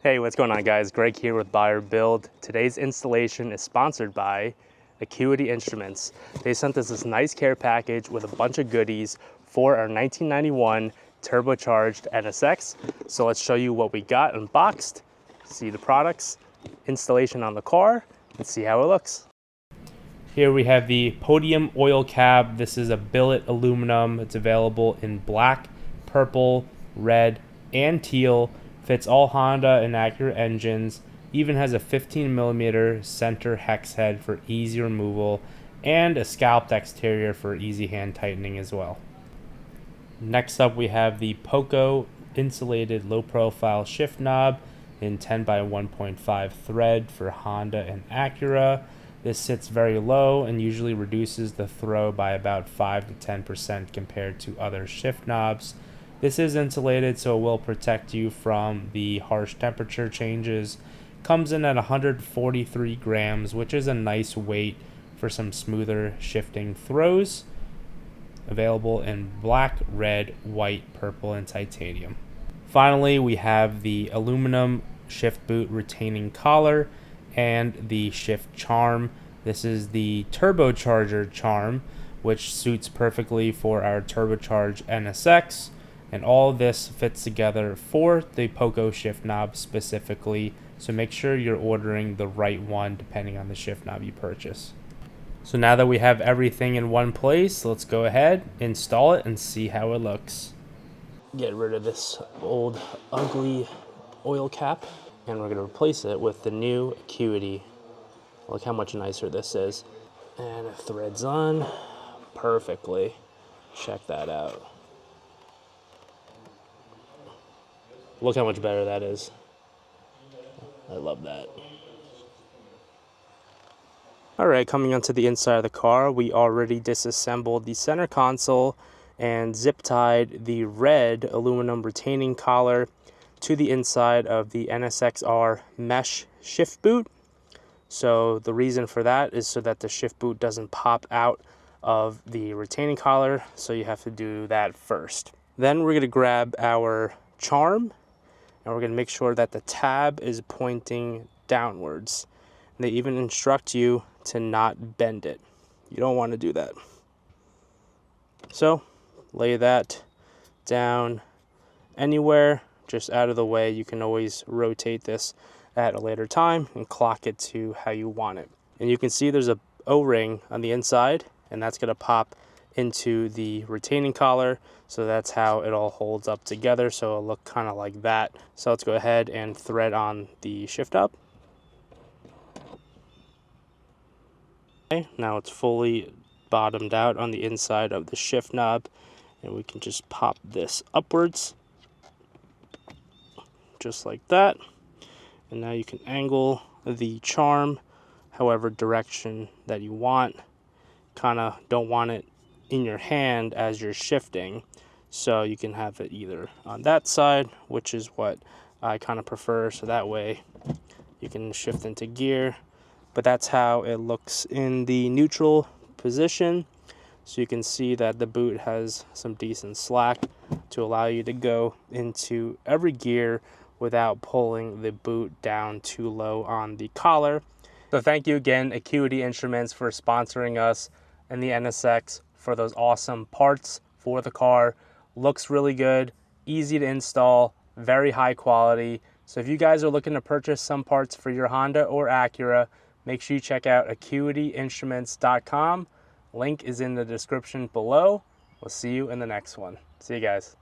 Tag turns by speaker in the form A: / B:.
A: Hey, what's going on guys? Greg here with Buyer Build. Today's installation is sponsored by ACUITY Instruments. They sent us this nice care package with a bunch of goodies for our 1991 turbocharged NSX. So let's show you what we got unboxed, see the products, installation on the car, and see how it looks. Here we have the Podium oil cab. This is a billet aluminum. It's available in black, purple, red, and teal. Fits all Honda and Acura engines, even has a 15mm center hex head for easy removal, and a scalped exterior for easy hand tightening as well. Next up we have the Poco insulated low profile shift knob in 10x1.5 thread for Honda and Acura. This sits very low and usually reduces the throw by about 5 to 10% compared to other shift knobs. This is insulated, so it will protect you from the harsh temperature changes. Comes in at 143 grams, which is a nice weight for some smoother shifting throws. Available in black, red, white, purple, and titanium. Finally, we have the aluminum shift boot retaining collar and the shift charm. This is the Turbocharger charm, which suits perfectly for our turbocharged NSX. And all this fits together for the Poco shift knob specifically, so make sure you're ordering the right one depending on the shift knob you purchase. So now that we have everything in one place, let's go ahead, install it, and see how it looks. Get rid of this old ugly oil cap, and we're going to replace it with the new ACUITY. Look how much nicer this is. And it threads on perfectly. Check that out. Look how much better that is. I love that. Alright, coming onto the inside of the car, we already disassembled the center console and zip tied the red aluminum retaining collar to the inside of the NSX-R mesh shift boot. So the reason for that is so that the shift boot doesn't pop out of the retaining collar, so you have to do that first. Then we're going to grab our charm, and we're going to make sure that the tab is pointing downwards. And they even instruct you to not bend it. You don't want to do that. So lay that down anywhere, just out of the way. You can always rotate this at a later time and clock it to how you want it. And you can see there's a O-ring on the inside, and that's going to pop into the retaining collar, so that's how it all holds up together, so it'll look kind of like that. So let's go ahead and thread on the shift up. Okay, now it's fully bottomed out on the inside of the shift knob, and we can just pop this upwards just like that. And now you can angle the charm however direction that you want. Kind of don't want it in your hand as you're shifting, so you can have it either on that side, which is what I kind of prefer, so that way you can shift into gear. But that's how it looks in the neutral position, so you can see that the boot has some decent slack to allow you to go into every gear without pulling the boot down too low on the collar. So thank you again, ACUITY Instruments, for sponsoring us and the NSX for those awesome parts for the car. Looks really good, easy to install, very high quality. So if you guys are looking to purchase some parts for your Honda or Acura, make sure you check out ACUITYinstruments.com. Link is in the description below. We'll see you in the next one. See you guys.